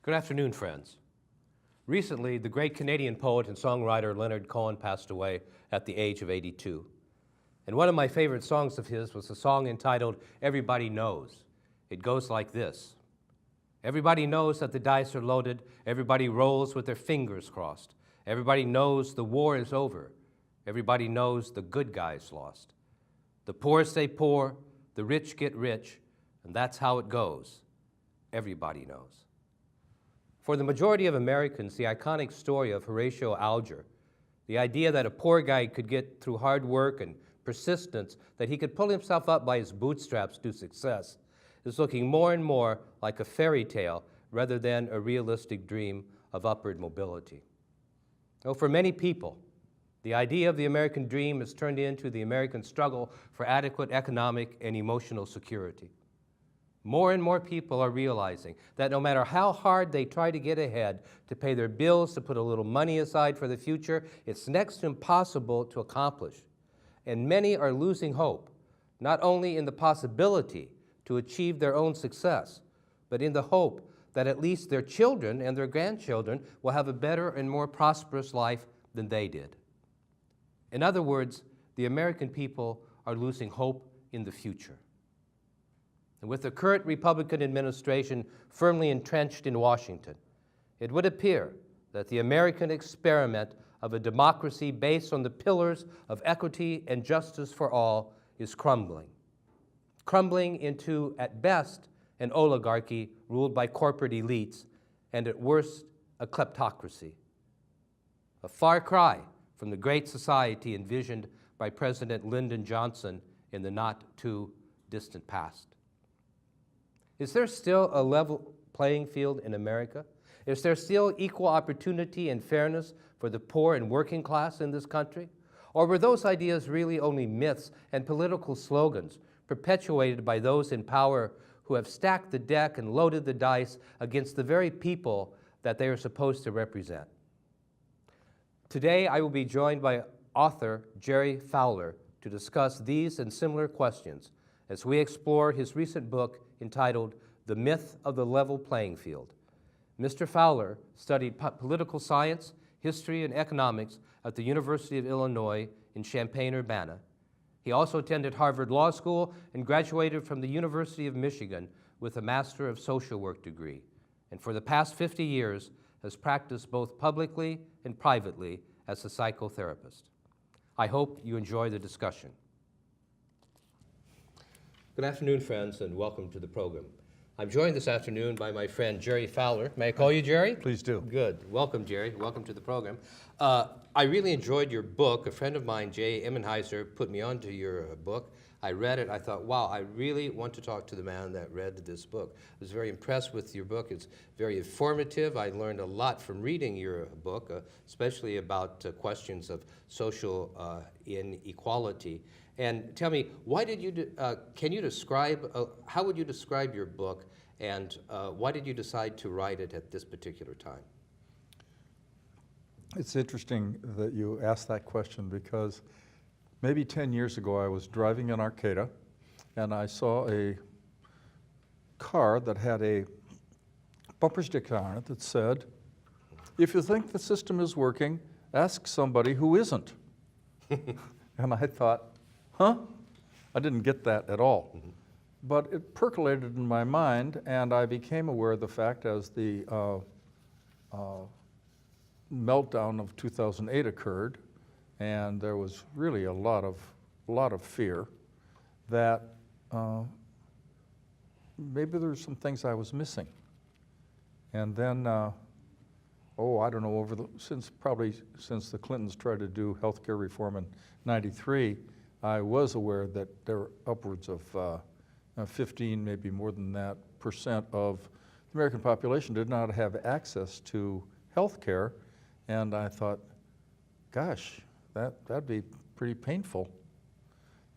Good afternoon, friends. Recently, the great Canadian poet and songwriter Leonard Cohen passed away at the age of 82. And one of my favorite songs of his was a song entitled Everybody Knows. It goes like this. Everybody knows that the dice are loaded. Everybody rolls with their fingers crossed. Everybody knows the war is over. Everybody knows the good guys lost. The poor stay poor, the rich get rich, and that's how it goes. Everybody knows. For the majority of Americans, the iconic story of Horatio Alger, the idea that a poor guy could get through hard work and persistence, that he could pull himself up by his bootstraps to success, is looking more and more like a fairy tale rather than a realistic dream of upward mobility. Well, for many people, the idea of the American dream has turned into the American struggle for adequate economic and emotional security. More and more people are realizing that no matter how hard they try to get ahead, to pay their bills, to put a little money aside for the future, it's next to impossible to accomplish. And many are losing hope, not only in the possibility to achieve their own success, but in the hope that at least their children and their grandchildren will have a better and more prosperous life than they did. In other words, the American people are losing hope in the future. And with the current Republican administration firmly entrenched in Washington, it would appear that the American experiment of a democracy based on the pillars of equity and justice for all is crumbling into, at best, an oligarchy ruled by corporate elites, and at worst, a kleptocracy. A far cry from the great society envisioned by President Lyndon Johnson in the not-too-distant past. Is there still a level playing field in America? Is there still equal opportunity and fairness for the poor and working class in this country? Or were those ideas really only myths and political slogans perpetuated by those in power who have stacked the deck and loaded the dice against the very people that they are supposed to represent? Today, I will be joined by author Jerry Fowler to discuss these and similar questions as we explore his recent book entitled The Myth of the Level Playing Field. Mr. Fowler studied political science, history, and economics at the University of Illinois in Champaign, Urbana. He also attended Harvard Law School and graduated from the University of Michigan with a Master of Social Work degree, and for the past 50 years has practiced both publicly and privately as a psychotherapist. I hope you enjoy the discussion. Good afternoon, friends, and welcome to the program. I'm joined this afternoon by my friend Jerry Fowler. May I call you Jerry? Please do. Good. Welcome, Jerry. Welcome to the program. I really enjoyed your book. A friend of mine, Jay Immenheiser, put me onto your book. I read it. I thought, wow, I really want to talk to the man that read this book. I was very impressed with your book. It's very informative. I learned a lot from reading your book, especially about questions of social inequality. And tell me, why did you, can you describe, how would you describe your book, and why did you decide to write it at this particular time? It's interesting that you asked that question because maybe 10 years ago I was driving in Arcata and I saw a car that had a bumper sticker on it that said, "If you think the system is working, ask somebody who isn't." And I thought, huh? I didn't get that at all. Mm-hmm. But it percolated in my mind, and I became aware of the fact as the meltdown of 2008 occurred, and there was really a lot of fear that maybe there's some things I was missing. And then, I don't know, since the Clintons tried to do health care reform in '93, I was aware that there were upwards of 15, maybe more than that, % of the American population did not have access to health care. And I thought, gosh, that'd be pretty painful.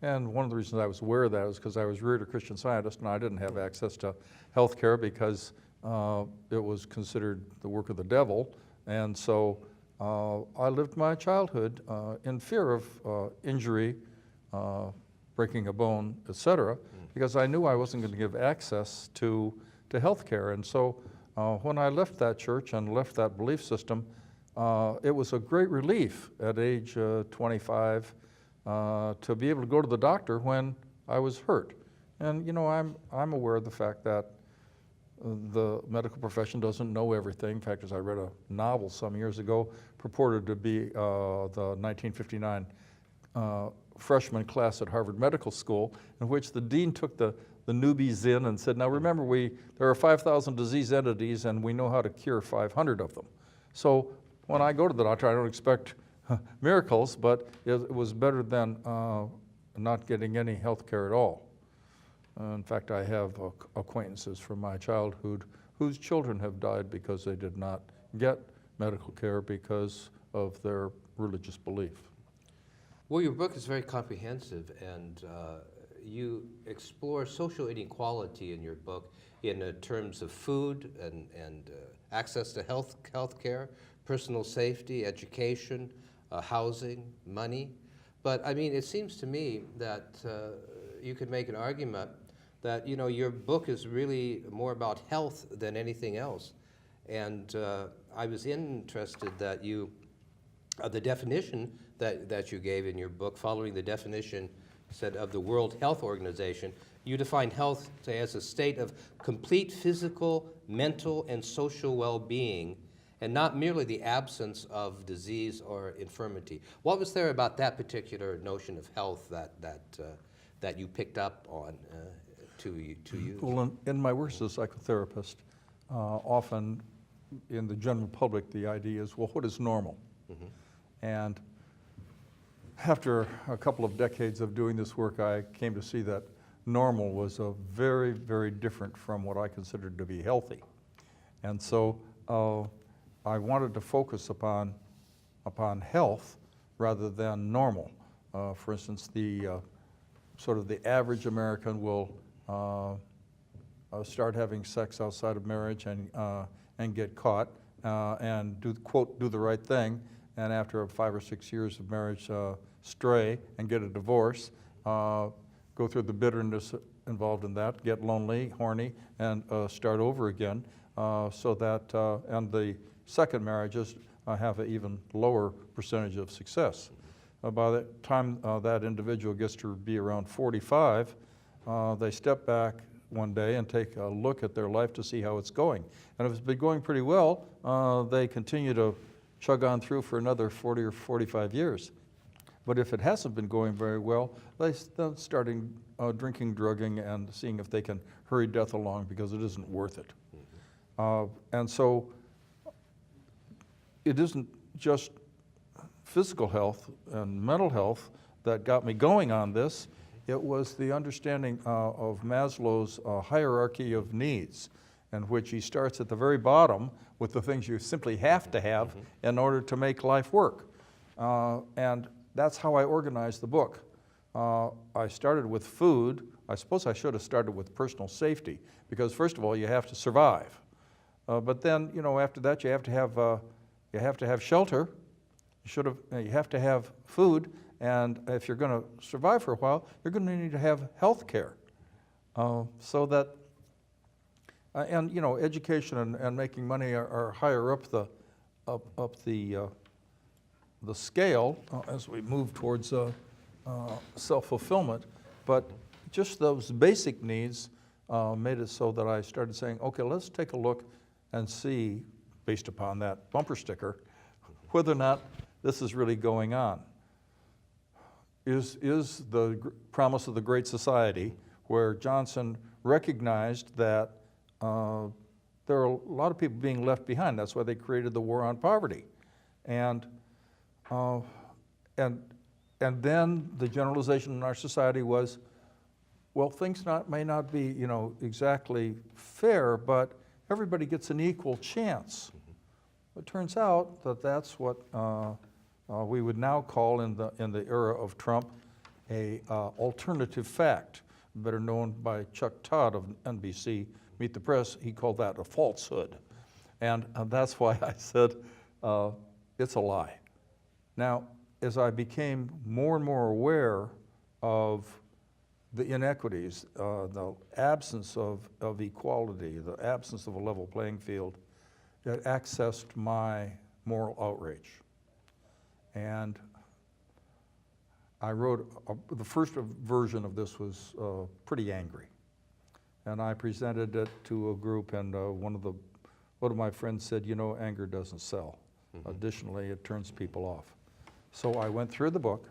And one of the reasons I was aware of that was because I was reared a Christian Scientist and I didn't have access to health care because it was considered the work of the devil. And so I lived my childhood in fear of injury, breaking a bone, etc., because I knew I wasn't going to give access to health care. And so When I left that church and left that belief system, it was a great relief at age 25 to be able to go to the doctor when I was hurt. And you know, I'm aware of the fact that the medical profession doesn't know everything. In fact, as I read a novel some years ago, purported to be the 1959 freshman class at Harvard Medical School, in which the dean took the newbies in and said, now remember, there are 5,000 disease entities and we know how to cure 500 of them. So when I go to the doctor, I don't expect miracles, but it was better than not getting any health care at all. In fact, I have acquaintances from my childhood whose children have died because they did not get medical care because of their religious belief. Well, your book is very comprehensive, and you explore social inequality in your book in terms of food and access to health care, personal safety, education, housing, money. But I mean, it seems to me that you could make an argument that, you know, your book is really more about health than anything else. And I was interested that you, the definition that you gave in your book, following the definition said of the World Health Organization, you define health as a state of complete physical, mental, and social well-being, and not merely the absence of disease or infirmity. What was there about that particular notion of health that you picked up on to use? Well, in my work as a psychotherapist, often in the general public, the idea is, well, what is normal? Mm-hmm. And after a couple of decades of doing this work, I came to see that normal was a very, very different from what I considered to be healthy. And so I wanted to focus upon health rather than normal. For instance, sort of the average American will start having sex outside of marriage and get caught and do the right thing, and after 5 or 6 years of marriage stray and get a divorce, go through the bitterness involved in that, get lonely, horny, and start over again, so that, and the second marriages have an even lower percentage of success. By the time that individual gets to be around 45, they step back one day and take a look at their life to see how it's going. And if it's been going pretty well, they continue to chug on through for another 40 or 45 years. But if it hasn't been going very well, they start starting drinking, drugging, and seeing if they can hurry death along because it isn't worth it. And so it isn't just physical health and mental health that got me going on this. It was the understanding of Maslow's hierarchy of needs, in which he starts at the very bottom with the things you simply have to have in order to make life work. And that's how I organized the book. I started with food. I suppose I should have started with personal safety, because first of all, you have to survive. But then, you know, after that, you have to have shelter. You have to have food, and if you're going to survive for a while, you're going to need to have health care. So that, and you know, education and making money are higher up the scale as we move towards self-fulfillment. But just those basic needs made it so that I started saying, okay, let's take a look and see, based upon that bumper sticker, whether or not this is really going on. Is the promise of the Great Society, where Johnson recognized that there are a lot of people being left behind. That's why they created the War on Poverty. And then the generalization in our society was, well, things may not be, you know, exactly fair, but everybody gets an equal chance. It turns out that that's what we would now call in the era of Trump a alternative fact, better known by Chuck Todd of NBC Meet the Press. He called that a falsehood, and that's why I said it's a lie. Now, as I became more and more aware of the inequities, the absence of equality, the absence of a level playing field, that accessed my moral outrage. And I wrote, the first version of this was pretty angry. And I presented it to a group, and one of my friends said, you know, anger doesn't sell. Mm-hmm. Additionally, it turns people off. So I went through the book,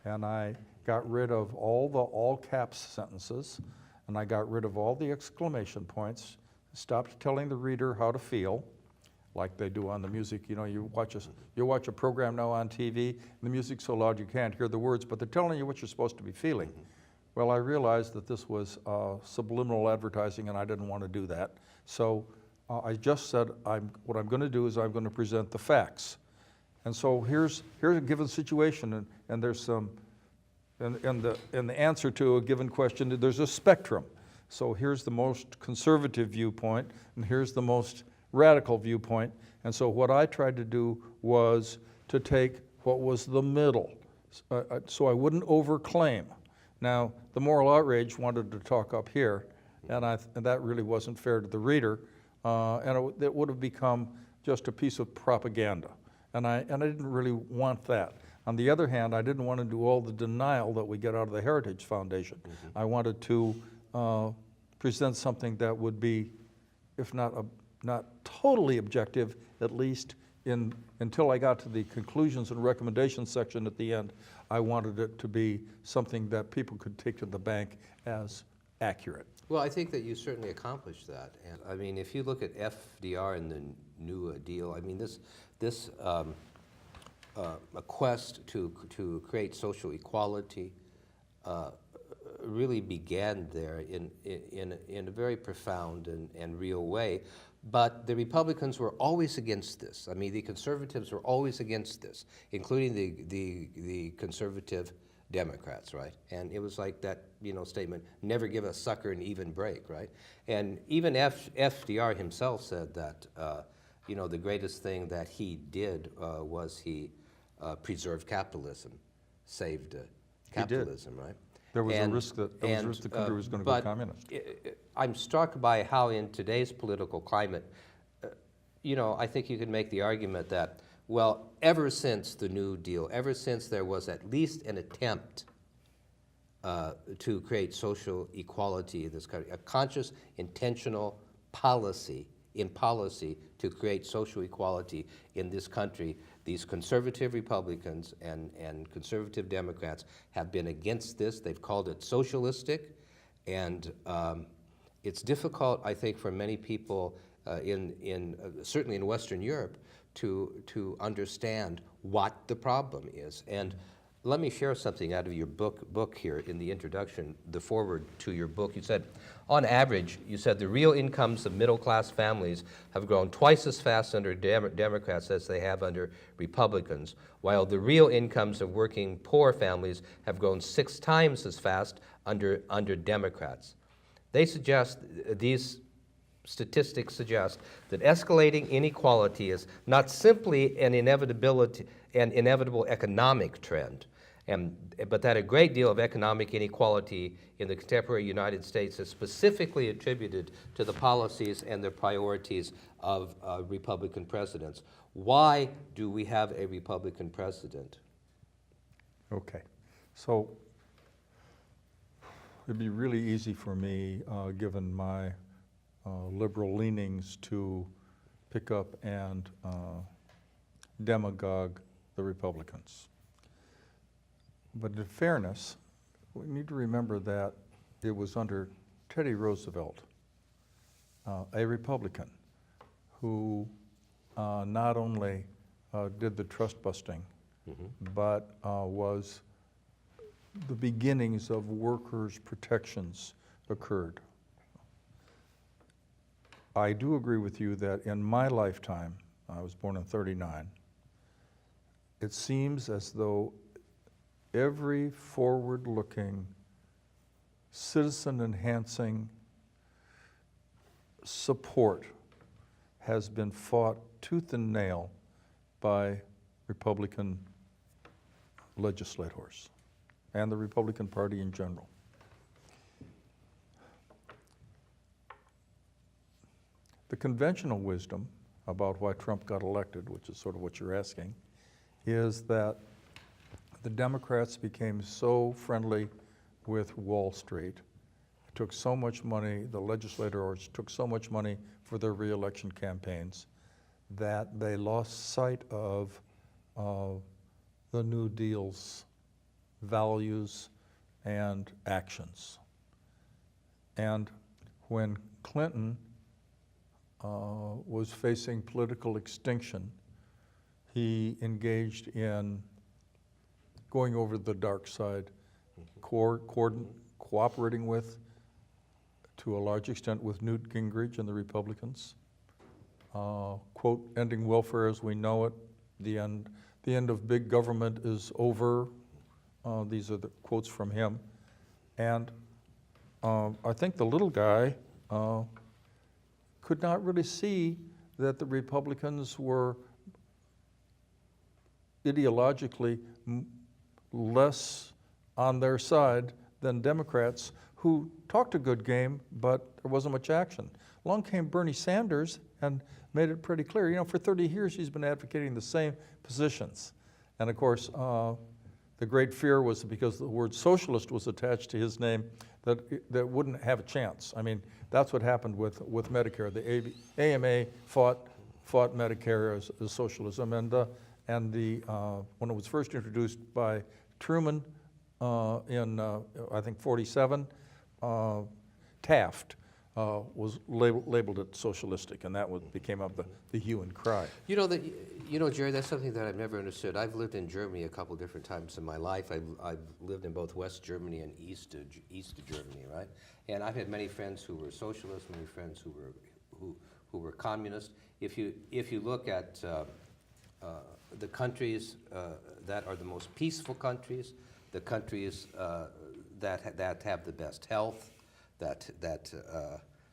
and I got rid of all the all caps sentences, and I got rid of all the exclamation points, stopped telling the reader how to feel, like they do on the music. You know, you watch a program now on TV, and the music's so loud you can't hear the words, but they're telling you what you're supposed to be feeling. Well, I realized that this was subliminal advertising, and I didn't want to do that. So I just said, what I'm going to do is I'm going to present the facts. And so here's a given situation, and there's some, in the answer to a given question, there's a spectrum. So here's the most conservative viewpoint, and here's the most radical viewpoint. And so what I tried to do was to take what was the middle, so I wouldn't overclaim. Now, the moral outrage wanted to talk up here, and that really wasn't fair to the reader, and it would have become just a piece of propaganda. And I didn't really want that. On the other hand, I didn't want to do all the denial that we get out of the Heritage Foundation. Mm-hmm. I wanted to present something that would be, if not totally objective, at least until I got to the conclusions and recommendations section at the end, I wanted it to be something that people could take to the bank as accurate. Well, I think that you certainly accomplished that. And I mean, if you look at FDR and the New Deal, I mean, this a quest to create social equality really began there in a very profound and real way. But the Republicans were always against this. I mean, the conservatives were always against this, including the conservative Democrats, right? And it was like that, statement, never give a sucker an even break, right? And even FDR himself said that, the greatest thing that he did was he preserved capitalism, saved capitalism, right? There was a risk that the country was going to go communist. I'm struck by how in today's political climate, I think you could make the argument that, well, ever since the New Deal, ever since there was at least an attempt to create social equality in this country, a conscious, intentional policy to create social equality in this country, these conservative Republicans and conservative Democrats have been against this. They've called it socialistic, and it's difficult, I think, for many people certainly in Western Europe to understand what the problem is. And let me share something out of your book here in the introduction, the foreword to your book. You said, on average, the real incomes of middle-class families have grown twice as fast under Democrats as they have under Republicans, while the real incomes of working poor families have grown 6 times as fast under Democrats. These statistics suggest that escalating inequality is not simply an inevitable economic trend, but that a great deal of economic inequality in the contemporary United States is specifically attributed to the policies and the priorities of Republican presidents. Why do we have a Republican president? Okay, so it'd be really easy for me, given my liberal leanings, to pick up and demagogue the Republicans. But in fairness, we need to remember that it was under Teddy Roosevelt, a Republican, who not only did the trust busting, mm-hmm. but was the beginnings of workers' protections occurred. I do agree with you that in my lifetime, I was born in '39, it seems as though every forward-looking, citizen-enhancing support has been fought tooth and nail by Republican legislators and the Republican Party in general. The conventional wisdom about why Trump got elected, which is sort of what you're asking, is that the Democrats became so friendly with Wall Street, took so much money, the legislators took so much money for their re-election campaigns, that they lost sight of the New Deal's values and actions. And when Clinton was facing political extinction, he engaged in going over to the dark side, cooperating with, to a large extent, with Newt Gingrich and the Republicans. Quote, ending welfare as we know it, the end of big government is over. These are the quotes from him. And I think the little guy could not really see that the Republicans were ideologically less on their side than Democrats, who talked a good game, but there wasn't much action. Along came Bernie Sanders and made it pretty clear. You know, for 30 years he's been advocating the same positions. And of course, the great fear was because the word socialist was attached to his name, that wouldn't have a chance. I mean, that's what happened with Medicare. The AMA fought Medicare as socialism, and when it was first introduced by Truman in I think 47, Taft was labeled it socialistic, and that became up the hue and cry. You know, Jerry, that's something that I've never understood. I've lived in Germany a couple different times in my life. I've lived in both West Germany and East of Germany, right? And I've had many friends who were socialists, many friends who were communist. If you look at the countries that are the most peaceful countries, the countries that have the best health, that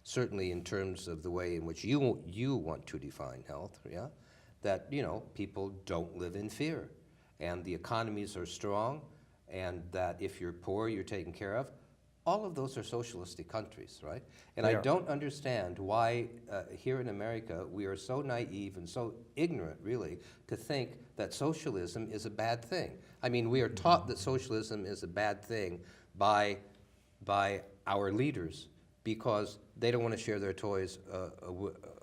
certainly in terms of the way in which you want to define health, yeah, that, you know, people don't live in fear, and the economies are strong, and that if you're poor, you're taken care of. All of those are socialistic countries, right? And I don't understand why here in America we are so naive and so ignorant, really, to think that socialism is a bad thing. I mean, we are taught that socialism is a bad thing by our leaders because they don't want to share their toys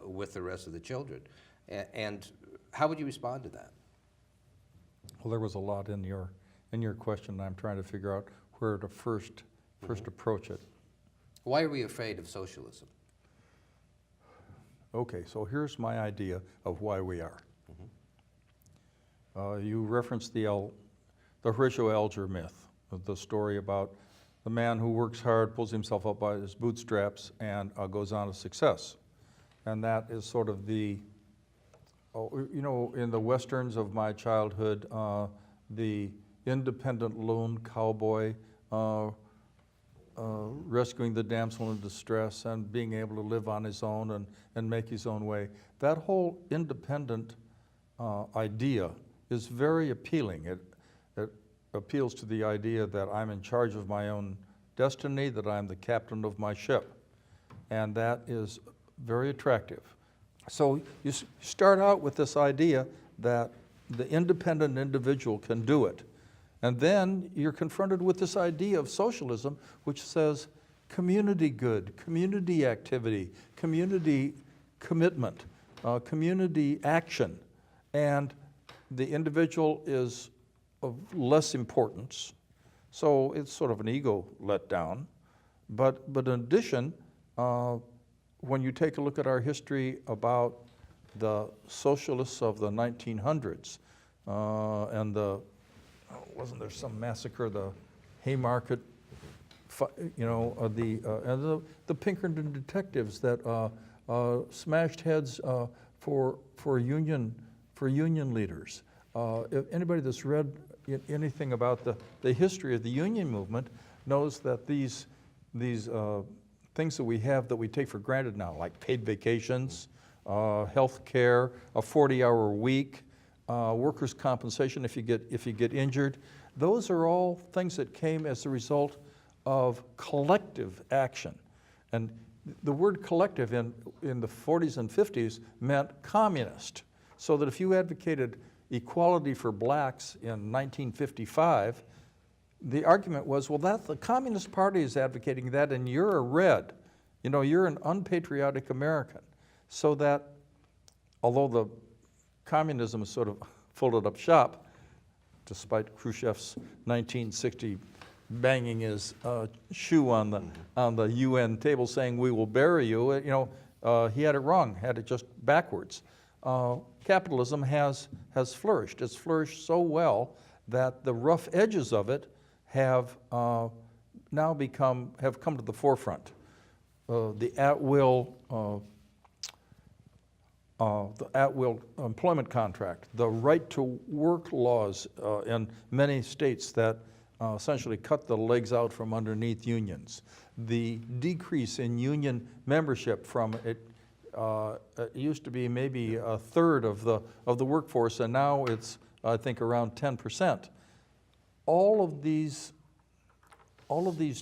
with the rest of the children. And how would you respond to that? Well, there was a lot in your question, and I'm trying to figure out where to first approach it. Why are we afraid of socialism? Okay, so here's my idea of why we are. You referenced the Horatio Alger myth, the story about the man who works hard, pulls himself up by his bootstraps, and goes on to success. And that is sort of the, you know, in the westerns of my childhood, the independent lone cowboy rescuing the damsel in distress and being able to live on his own and make his own way. That whole independent idea is very appealing. It appeals to the idea that I'm in charge of my own destiny, that I'm the captain of my ship. And that is very attractive. So you start out with this idea that the independent individual can do it. And then you're confronted with this idea of socialism, which says community good, community activity, community commitment, community action. And the individual is of less importance. So it's sort of an ego letdown. But in addition, when you take a look at our history about the socialists of the 1900s and wasn't there some massacre, the Haymarket, you know, and the Pinkerton detectives that smashed heads for union leaders. If anybody that's read anything about the history of the union movement knows that these things that we have that we take for granted now, like paid vacations, health care, a 40-hour week, workers' compensation if you get injured, those are all things that came as a result of collective action. And the word collective in the 40s and 50s meant communist. So that if you advocated equality for blacks in 1955, the argument was, well, the Communist Party is advocating that and you're a red. You know, you're an unpatriotic American. So that, although the communism sort of folded up shop, despite Khrushchev's 1960 banging his shoe on the UN table saying, we will bury you, you know, he had it wrong, had it just backwards. Capitalism has flourished. It's flourished so well that the rough edges of it have now come to the forefront. The at-will employment contract, the right to work laws in many states that essentially cut the legs out from underneath unions, the decrease in union membership from it used to be maybe a third of the workforce, and now it's I think around 10%. All of these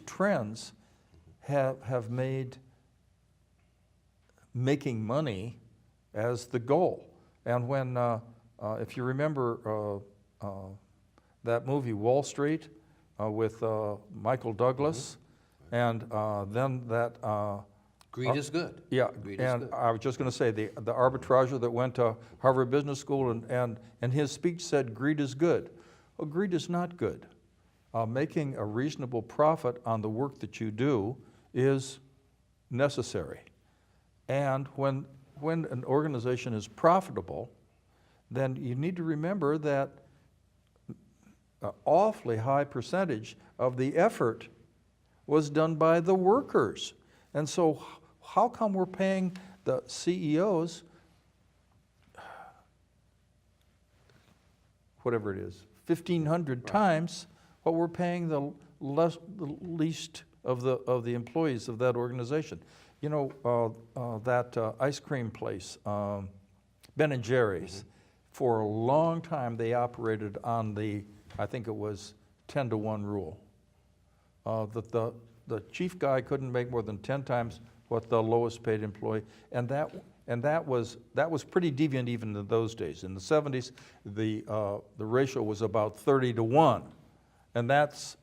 trends have made making money as the goal. And when, if you remember that movie Wall Street with Michael Douglas, and then that Greed is good. yeah, Greed and is good. I was just going to say the arbitrager that went to Harvard Business School and his speech said greed is good. Well, greed is not good. Making a reasonable profit on the work that you do is necessary. And when an organization is profitable, then you need to remember that an awfully high percentage of the effort was done by the workers. And so how come we're paying the CEOs, whatever it is, 1,500 times what we're paying the least of the employees of that organization? You know, that ice cream place, Ben and Jerry's, for a long time they operated on the, I think it was 10-to-1 rule. That the chief guy couldn't make more than 10 times what the lowest paid employee, and that was pretty deviant even in those days. In the 70s, the ratio was about 30-to-1, and that's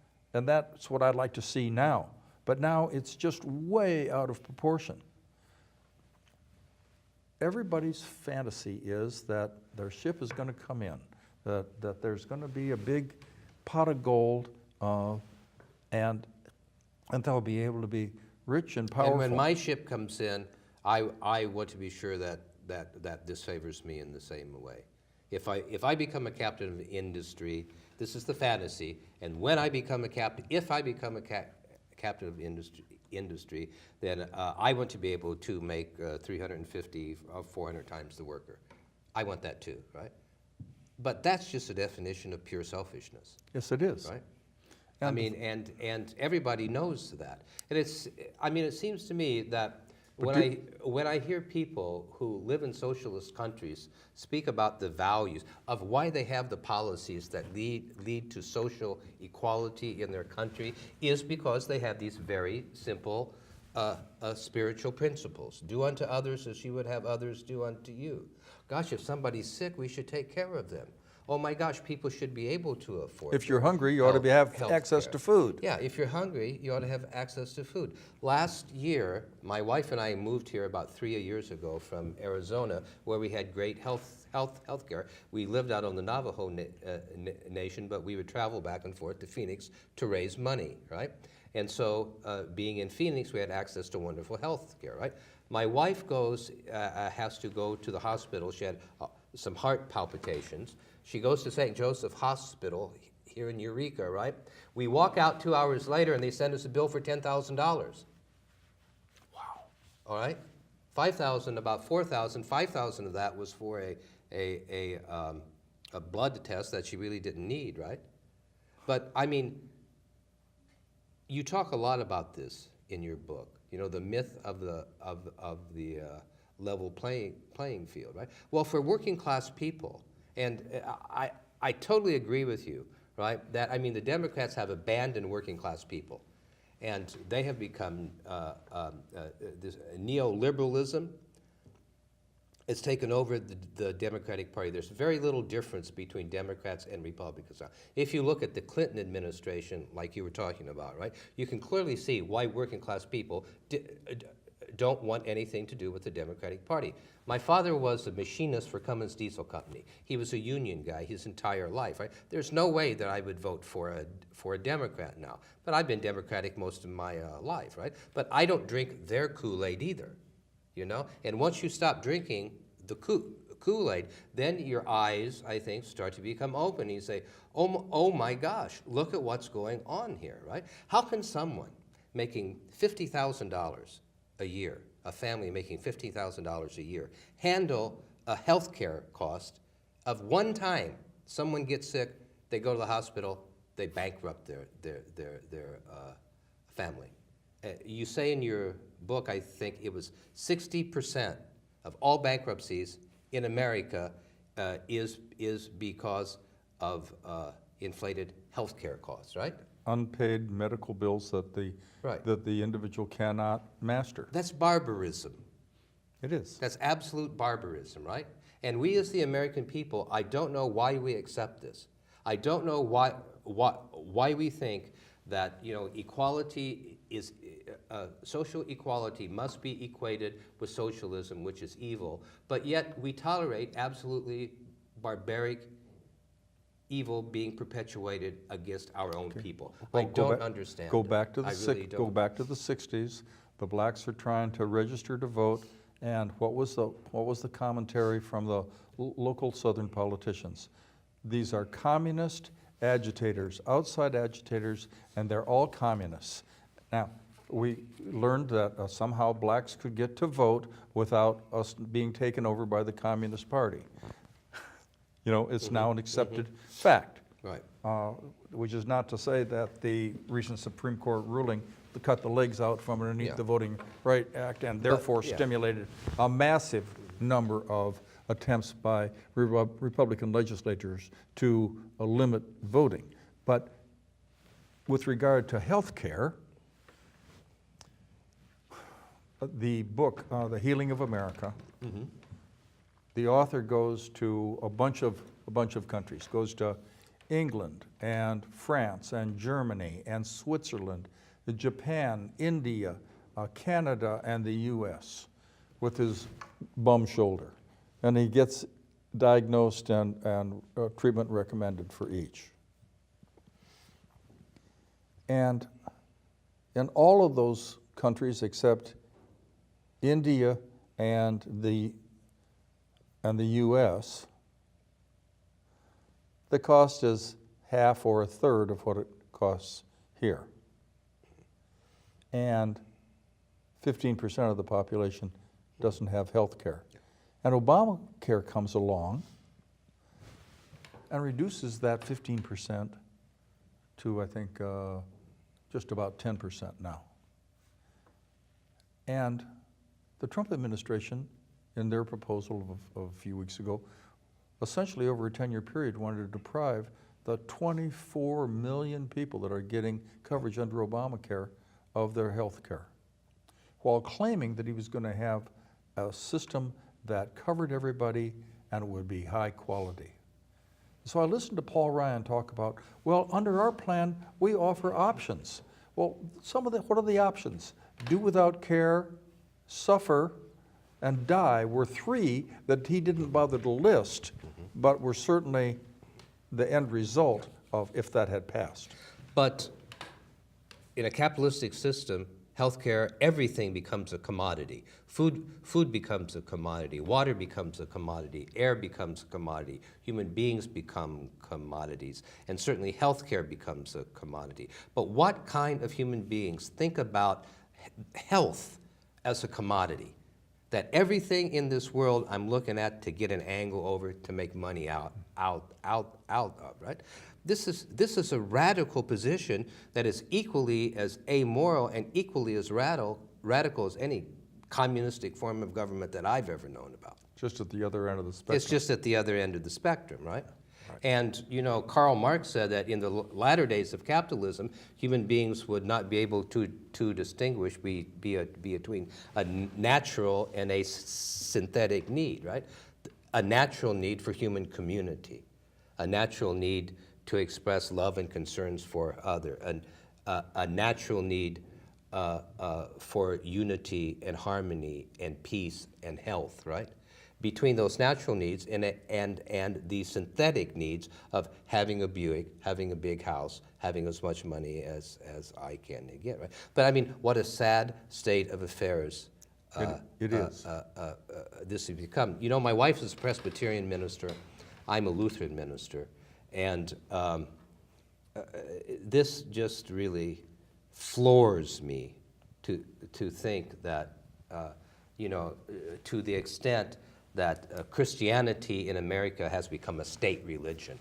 what I'd like to see now. But now it's just way out of proportion. Everybody's fantasy is that their ship is going to come in, that there's going to be a big pot of gold, and they'll be able to be rich and powerful. And when my ship comes in, I want to be sure that disfavors me in the same way. If I become a captain of industry, this is the fantasy, and when I become a captain, if I become a captain of industry, then I want to be able to make 350 or 400 times the worker. I want that too, right? But that's just a definition of pure selfishness. Yes, it is. Right? I mean, and everybody knows that. And it seems to me that when I hear people who live in socialist countries speak about the values of why they have the policies that lead to social equality in their country is because they have these very simple spiritual principles. Do unto others as you would have others do unto you. Gosh, if somebody's sick, we should take care of them. Oh my gosh, people should be able to afford. If you're hungry, you ought to have access to food. Yeah, if you're hungry, you ought to have access to food. Last year, my wife and I moved here about 3 years ago from Arizona, where we had great health care. We lived out on the Navajo Nation, but we would travel back and forth to Phoenix to raise money, right? And so, being in Phoenix, we had access to wonderful health care, right? My wife has to go to the hospital. She had some heart palpitations. She goes to St. Joseph Hospital here in Eureka, right? We walk out 2 hours later and they send us a bill for $10,000. Wow. All right? 5,000, about 4,000, 5,000 of that was for a blood test that she really didn't need, right? But I mean, you talk a lot about this in your book. You know, the myth of the level playing field, right? Well, for working class people, and I totally agree with you, right? That, I mean, the Democrats have abandoned working class people. And they have become this neoliberalism. It's taken over the Democratic Party. There's very little difference between Democrats and Republicans now. If you look at the Clinton administration, like you were talking about, right, you can clearly see why working class people don't want anything to do with the Democratic Party. My father was a machinist for Cummins Diesel Company. He was a union guy his entire life, right? There's no way that I would vote for a Democrat now. But I've been Democratic most of my life, right? But I don't drink their Kool-Aid either, you know? And once you stop drinking the Kool-Aid, then your eyes, I think, start to become open. You say, oh my gosh, look at what's going on here, right? How can someone making $50,000 a year, a family making $50,000 a year, handle a health care cost of one time someone gets sick, they go to the hospital, they bankrupt their family? You say in your book, I think it was 60% of all bankruptcies in America is because of inflated health care costs, right? Unpaid medical bills that the individual cannot master. That's barbarism. It is. That's absolute barbarism, right? And we as the American people, I don't know why we accept this. I don't know why we think that, you know, equality is, social equality must be equated with socialism, which is evil, but yet we tolerate absolutely barbaric evil being perpetuated against our own people. Well, I don't understand. Go back to the really go back to the 60s. The blacks are trying to register to vote, and what was the commentary from the local Southern politicians? These are communist agitators, outside agitators, and they're all communists. Now, we learned that somehow blacks could get to vote without us being taken over by the Communist Party. You know, it's now an accepted fact. Right. Which is not to say that the recent Supreme Court ruling to cut the legs out from underneath the Voting Rights Act and therefore stimulated a massive number of attempts by Republican legislators to limit voting. But with regard to health care, the book, The Healing of America, the author goes to a bunch of countries, goes to England and France and Germany and Switzerland, Japan, India, Canada, and the US with his bum shoulder. And he gets diagnosed and treatment recommended for each. And in all of those countries except India and the US, the cost is half or a third of what it costs here. And 15% of the population doesn't have health care. And Obamacare comes along and reduces that 15% to, I think, just about 10% now. And the Trump administration, in their proposal of a few weeks ago, essentially over a 10-year period wanted to deprive the 24 million people that are getting coverage under Obamacare of their health care, while claiming that he was going to have a system that covered everybody and would be high quality. So I listened to Paul Ryan talk about, well, under our plan, we offer options. Well, what are the options? Do without care, suffer, and die were three that he didn't bother to list, but were certainly the end result of if that had passed. But in a capitalistic system, healthcare, everything becomes a commodity. Food becomes a commodity. Water becomes a commodity. Air becomes a commodity. Human beings become commodities. And certainly healthcare becomes a commodity. But what kind of human beings think about health as a commodity? That everything in this world I'm looking at to get an angle over to make money out of, right? This is a radical position that is equally as amoral and equally as radical as any communistic form of government that I've ever known about. Just at the other end of the spectrum. It's just at the other end of the spectrum, right? And, you know, Karl Marx said that in the latter days of capitalism, human beings would not be able to distinguish between a natural and a synthetic need, right? A natural need for human community, a natural need to express love and concerns for other, a natural need for unity and harmony and peace and health, right? Between those natural needs and the synthetic needs of having a Buick, having a big house, having as much money as I can get, right? But I mean, what a sad state of affairs It is. this has become. You know, my wife is a Presbyterian minister. I'm a Lutheran minister. And this just really floors me to think that, you know, to the extent that Christianity in America has become a state religion.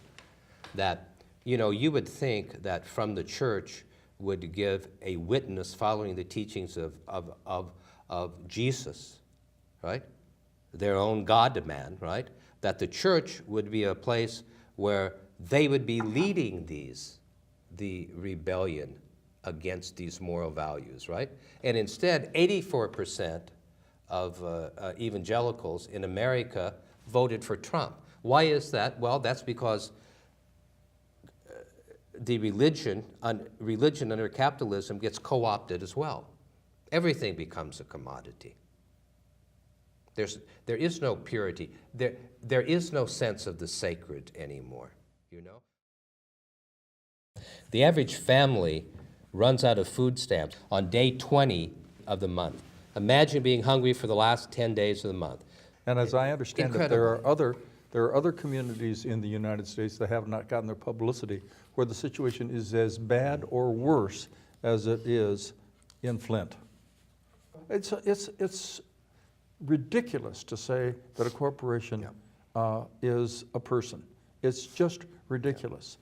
That, you know, you would think that from the church would give a witness following the teachings of Jesus, right? Their own God-man, right? That the church would be a place where they would be leading the rebellion against these moral values, right? And instead, 84% of evangelicals in America voted for Trump. Why is that? Well, that's because the religion under capitalism gets co-opted as well. Everything becomes a commodity. There is no purity. There is no sense of the sacred anymore, you know? The average family runs out of food stamps on day 20 of the month. Imagine being hungry for the last 10 days of the month. And as I understand it, there are other communities in the United States that have not gotten their publicity where the situation is as bad or worse as it is in Flint. It's ridiculous to say that a corporation is a person. It's just ridiculous.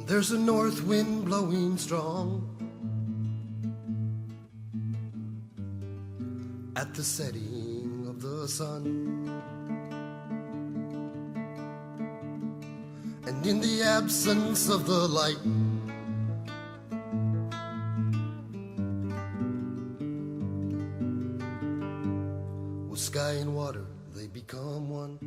There's a north wind blowing strong at the setting of the sun, and in the absence of the light, with sky and water they become one.